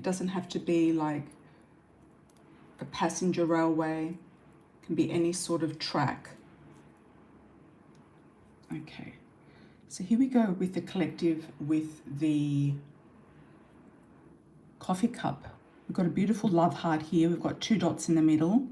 doesn't have to be like a passenger railway. It can be any sort of track. Okay, so here we go with the collective with the coffee cup. We've got a beautiful love heart here. We've got 2 dots in the middle.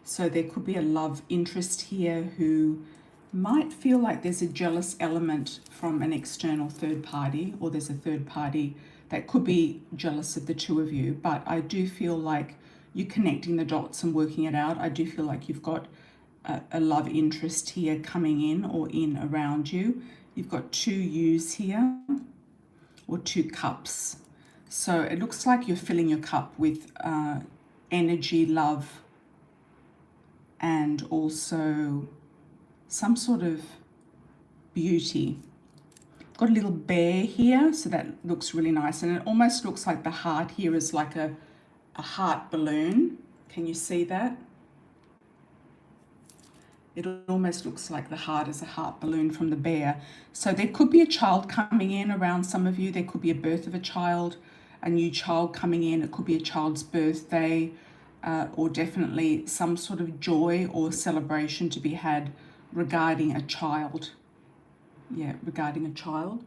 So there could be a love interest here who might feel like there's a jealous element from an external third party, or there's a third party that could be jealous of the two of you. But I do feel like you're connecting the dots and working it out. I do feel like you've got a love interest here coming in or in around you. You've got 2 U's here, or 2 cups. So it looks like you're filling your cup with energy, love, and also some sort of beauty. Got a little bear here, so that looks really nice. And it almost looks like the heart here is like a heart balloon. Can you see that? It almost looks like the heart is a heart balloon from the bear. So there could be a child coming in around some of you. There could be a birth of a child, a new child coming in. It could be a child's birthday, or definitely some sort of joy or celebration to be had regarding a child. Yeah, regarding a child.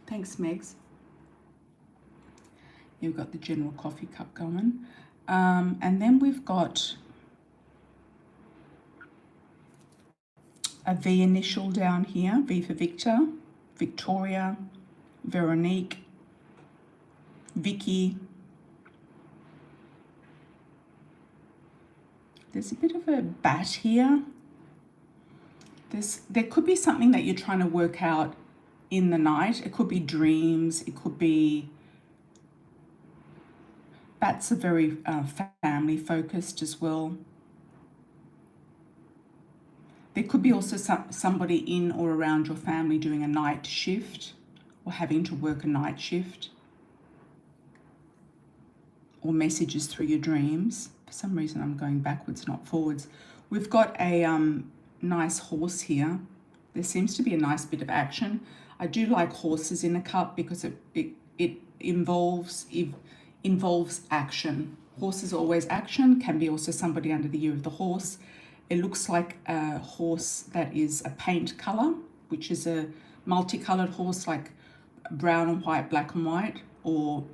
Thanks, Megs. You've got the general coffee cup going. And then we've got a V initial down here. V for Victor, Victoria, Veronique, Vicky. There's a bit of a bat here. There could be something that you're trying to work out in the night. It could be dreams. It could be... Bats are very family focused as well. There could be also somebody in or around your family doing a night shift, or having to work a night shift, or messages through your dreams. For some reason I'm going backwards, not forwards. We've got a nice horse here. There seems to be a nice bit of action. I do like horses in a cup because it involves action. Horses are always action. Can be also somebody under the year of the horse. It looks like a horse that is a paint color, which is a multicolored horse, like brown and white, black and white, or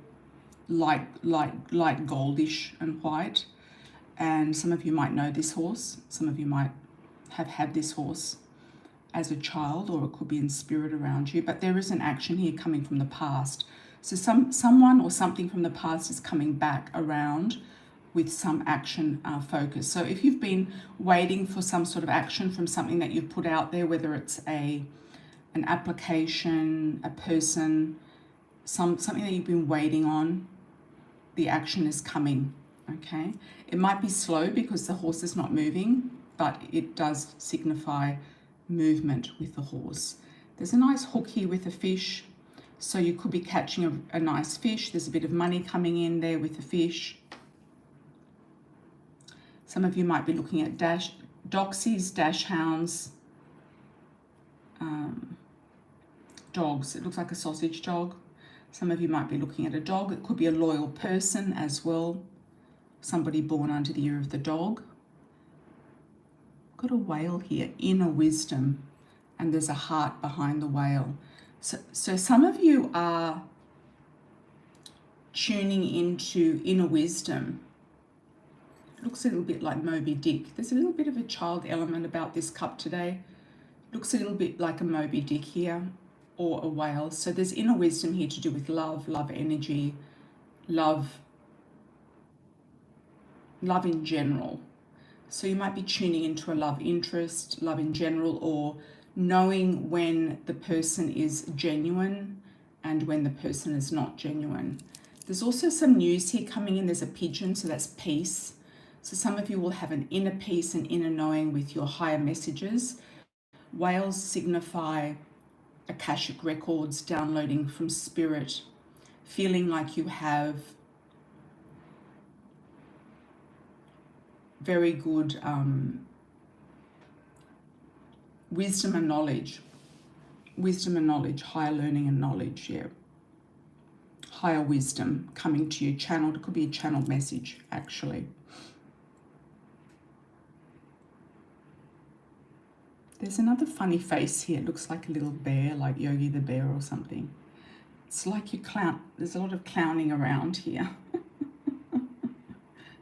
light goldish and white. And some of you might know this horse. Some of you might have had this horse as a child, or it could be in spirit around you. But there is an action here coming from the past. So someone or something from the past is coming back around with some action focus. So if you've been waiting for some sort of action from something that you've put out there, whether it's an application, a person, something that you've been waiting on, the action is coming, okay? It might be slow because the horse is not moving, but it does signify movement with the horse. There's a nice hook here with a fish. So you could be catching a nice fish. There's a bit of money coming in there with the fish. Some of you might be looking at doxies, dash hounds, dogs. It looks like a sausage dog. Some of you might be looking at a dog. It could be a loyal person as well. Somebody born under the year of the dog. Got a whale here, inner wisdom, and there's a heart behind the whale. So some of you are tuning into inner wisdom. It looks a little bit like Moby Dick. There's a little bit of a child element about this cup today. Looks a little bit like a Moby Dick here, or a whale. So there's inner wisdom here to do with love, love energy, love in general. So you might be tuning into a love interest, love in general, or knowing when the person is genuine and when the person is not genuine. There's also some news here coming in. There's a pigeon, so that's peace. So some of you will have an inner peace and inner knowing with your higher messages. Whales signify Akashic records, downloading from spirit, feeling like you have very good wisdom and knowledge, higher learning and knowledge, yeah. higher wisdom coming to you, channeled. It could be a channeled message, actually. There's another funny face here. It looks like a little bear, like Yogi the Bear or something. It's like you clown. There's a lot of clowning around here.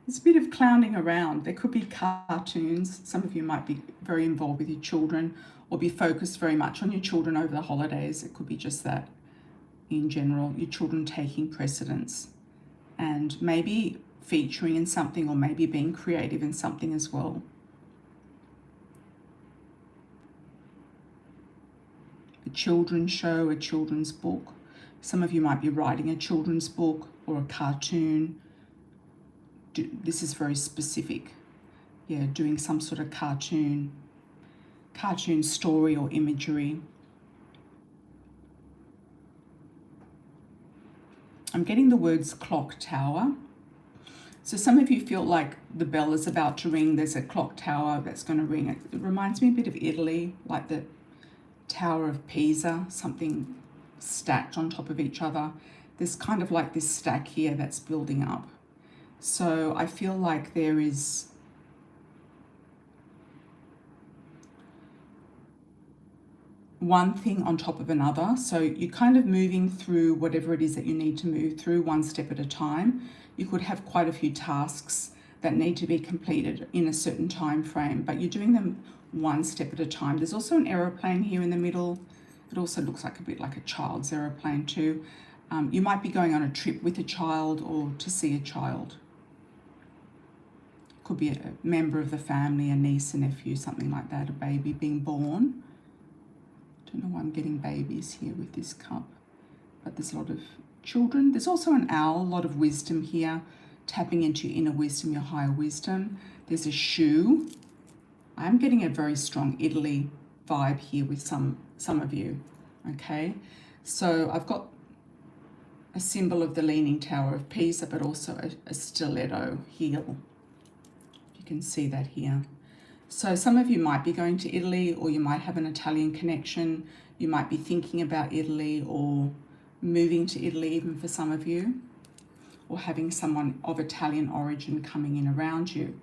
There's a bit of clowning around. There could be cartoons. Some of you might be very involved with your children or be focused very much on your children over the holidays. It could be just that in general, your children taking precedence and maybe featuring in something or maybe being creative in something as well. A children's show, a children's book. Some of you might be writing a children's book or a cartoon. This is very specific. Yeah, doing some sort of cartoon story or imagery. I'm getting the words clock tower. So some of you feel like the bell is about to ring. There's a clock tower that's going to ring. It reminds me a bit of Italy, like the Tower of Pisa, something stacked on top of each other. There's kind of like this stack here that's building up. So I feel like there is one thing on top of another. So you're kind of moving through whatever it is that you need to move through one step at a time. You could have quite a few tasks that need to be completed in a certain time frame, but you're doing them one step at a time. There's also an aeroplane here in the middle. It also looks like a bit like a child's aeroplane too. You might be going on a trip with a child or to see a child. Could be a member of the family, a niece, a nephew, something like that, a baby being born. Don't know why I'm getting babies here with this cup, but there's a lot of children. There's also an owl, a lot of wisdom here, tapping into your inner wisdom, your higher wisdom. There's a shoe. I'm getting a very strong Italy vibe here with some of you, okay? So I've got a symbol of the Leaning Tower of Pisa, but also a stiletto heel. You can see that here. So some of you might be going to Italy, or you might have an Italian connection. You might be thinking about Italy or moving to Italy even for some of you, or having someone of Italian origin coming in around you.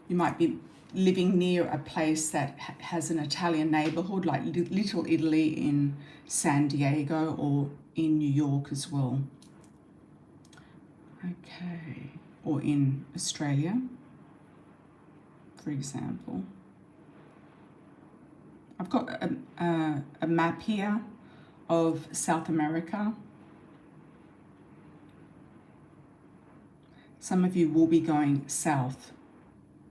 You might be living near a place that has an Italian neighborhood, like Little Italy in San Diego or in New York as well. Okay, or in Australia, for example. I've got a map here of South America. Some of you will be going south,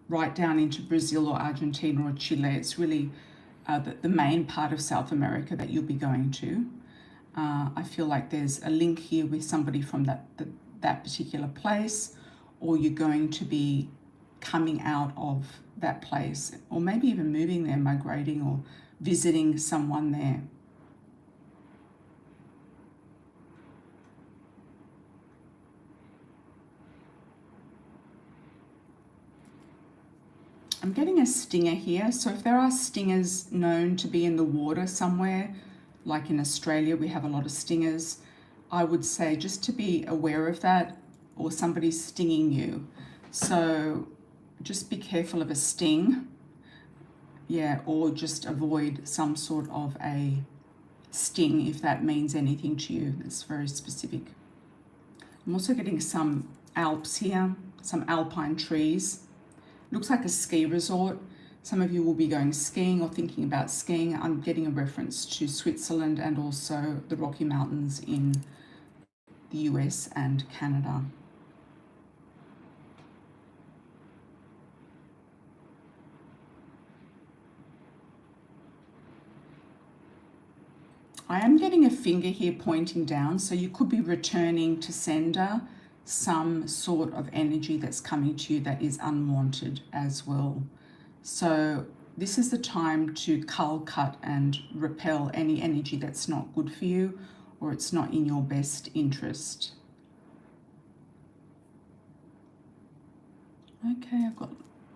right down into Brazil or Argentina or Chile. It's really the main part of South America that you'll be going to. I feel like there's a link here with somebody from that particular place, or you're going to be coming out of that place, or maybe even moving there, migrating, or visiting someone there. I'm getting a stinger here. So if there are stingers known to be in the water somewhere, like in Australia, we have a lot of stingers, I would say just to be aware of that, or somebody's stinging you. So just be careful of a sting, yeah, or just avoid some sort of a sting if that means anything to you. It's very specific. I'm also getting some Alps here, some alpine trees. Looks like a ski resort. Some of you will be going skiing or thinking about skiing. I'm getting a reference to Switzerland and also the Rocky Mountains in the US and Canada. I am getting a finger here pointing down, so you could be returning to sender some sort of energy that's coming to you that is unwanted as well. So this is the time to cull, cut, and repel any energy that's not good for you, or it's not in your best interest. Okay, I've got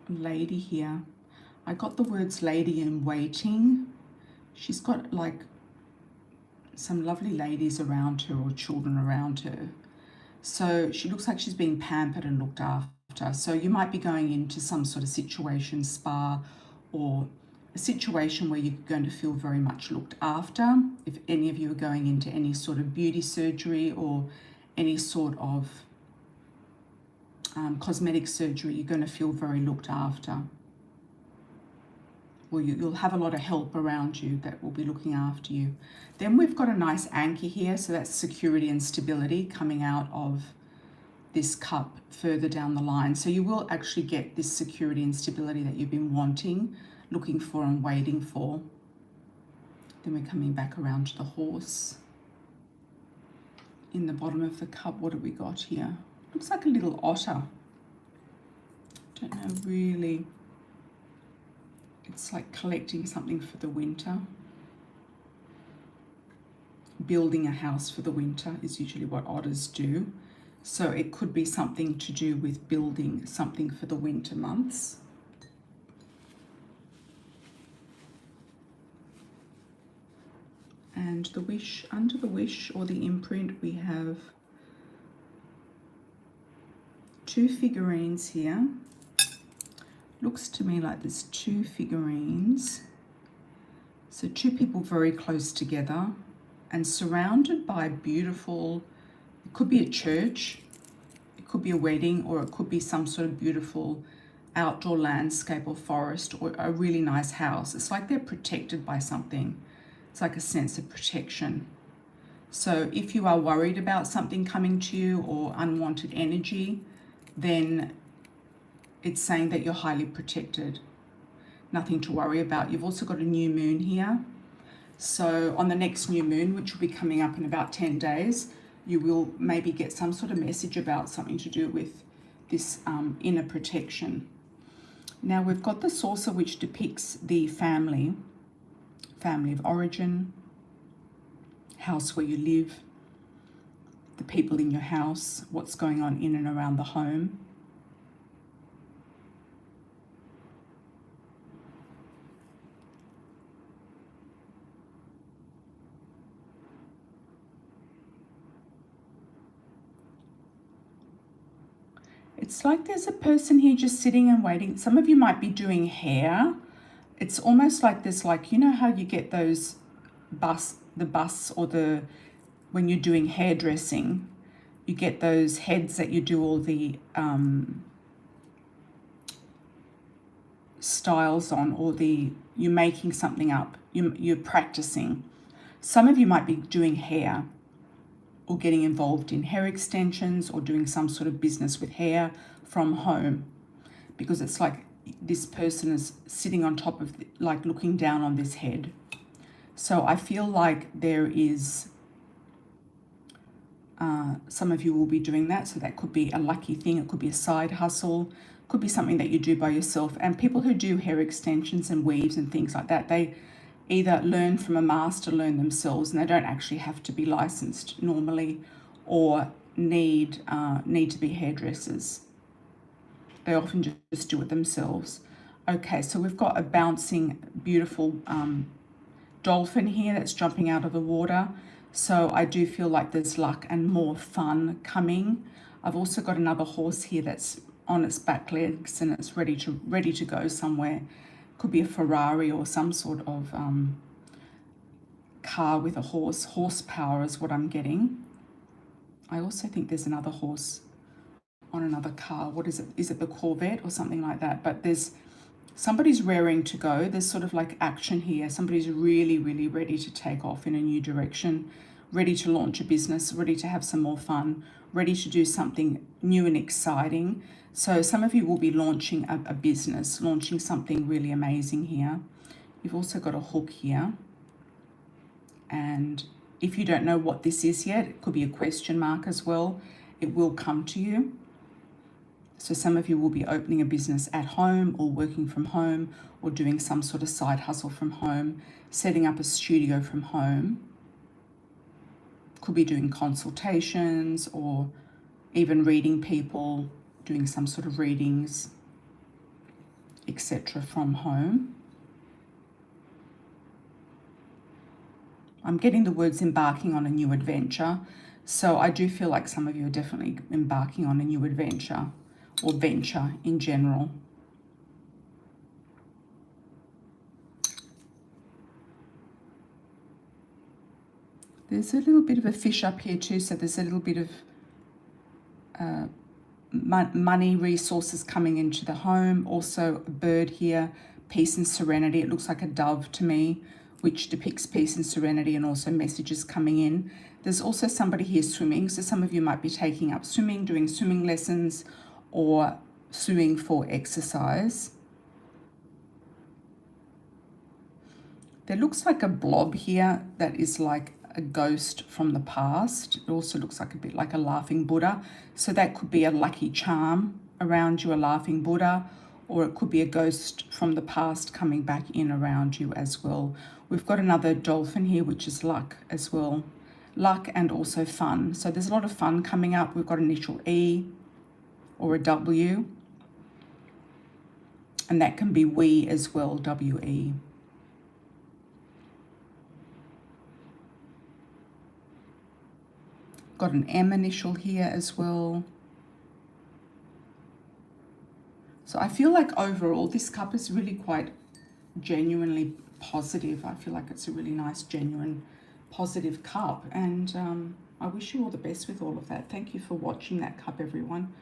a lady here. I got the words lady in waiting. She's got like some lovely ladies around her or children around her. So she looks like she's being pampered and looked after. So you might be going into some sort of situation, spa, or a situation where you're going to feel very much looked after. If any of you are going into any sort of beauty surgery or any sort of cosmetic surgery, you're going to feel very looked after. Or you'll have a lot of help around you that will be looking after you. Then we've got a nice anchor here, so that's security and stability coming out of this cup further down the line. So you will actually get this security and stability that you've been wanting, looking for and waiting for. Then we're coming back around to the horse. In the bottom of the cup, what have we got here? Looks like a little otter. Don't know really. It's like collecting something for the winter. Building a house for the winter is usually what otters do. So it could be something to do with building something for the winter months. And the wish, under the wish or the imprint, we have 2 figurines here. Looks to me like there's 2 figurines. So 2 people very close together and surrounded by beautiful, it could be a church, it could be a wedding, or it could be some sort of beautiful outdoor landscape or forest or a really nice house. It's like they're protected by something. It's like a sense of protection. So if you are worried about something coming to you or unwanted energy, then it's saying that you're highly protected. Nothing to worry about. You've also got a new moon here. So on the next new moon, which will be coming up in about 10 days, you will maybe get some sort of message about something to do with this inner protection. Now we've got the saucer, which depicts the family of origin, house where you live, the people in your house, what's going on in and around the home. It's like there's a person here just sitting and waiting. Some of you might be doing hair. It's almost like there's, like, you know how you get those the bus or the, when you're doing hairdressing, you get those heads that you do all the styles on, or you're making something up, you're practicing. Some of you might be doing hair or getting involved in hair extensions or doing some sort of business with hair from home, because it's like this person is sitting on top of, like, looking down on this head. So I feel like there is, some of you will be doing that. So that could be a lucky thing. It could be a side hustle, could be something that you do by yourself. And people who do hair extensions and weaves and things like that, they either learn from a master, learn themselves, and they don't actually have to be licensed normally or need to be hairdressers. They often just do it themselves. Okay, so we've got a bouncing, beautiful dolphin here that's jumping out of the water. So I do feel like there's luck and more fun coming. I've also got another horse here that's on its back legs and it's ready to go somewhere. Could be a Ferrari or some sort of car with a horse. Horsepower is what I'm getting. I also think there's another horse on another car. What is it? Is it the Corvette or something like that? But somebody's raring to go. There's sort of like action here. Somebody's really, really ready to take off in a new direction, ready to launch a business, ready to have some more fun, ready to do something new and exciting. So some of you will be launching a business, launching something really amazing here. You've also got a hook here. And if you don't know what this is yet, it could be a question mark as well. It will come to you. So some of you will be opening a business at home or working from home or doing some sort of side hustle from home, setting up a studio from home. Could be doing consultations or even reading people, doing some sort of readings, etc. from home. I'm getting the words embarking on a new adventure. So I do feel like some of you are definitely embarking on a new adventure or venture in general. There's a little bit of a fish up here too, so there's a little bit of money, resources coming into the home. Also a bird here, peace and serenity. It looks like a dove to me, which depicts peace and serenity, and also messages coming in. There's also somebody here swimming, so some of you might be taking up swimming, doing swimming lessons, or swimming for exercise. There looks like a blob here that is like a ghost from the past. It also looks like a bit like a laughing Buddha. So that could be a lucky charm around you, a laughing Buddha, or it could be a ghost from the past coming back in around you as well. We've got another dolphin here, which is luck as well. Luck and also fun. So there's a lot of fun coming up. We've got initial E or a W. And that can be we as well, W-E. Got an M initial here as well. So I feel like overall this cup is really quite genuinely positive. I feel like it's a really nice, genuine, positive cup. And I wish you all the best with all of that. Thank you for watching that cup, everyone.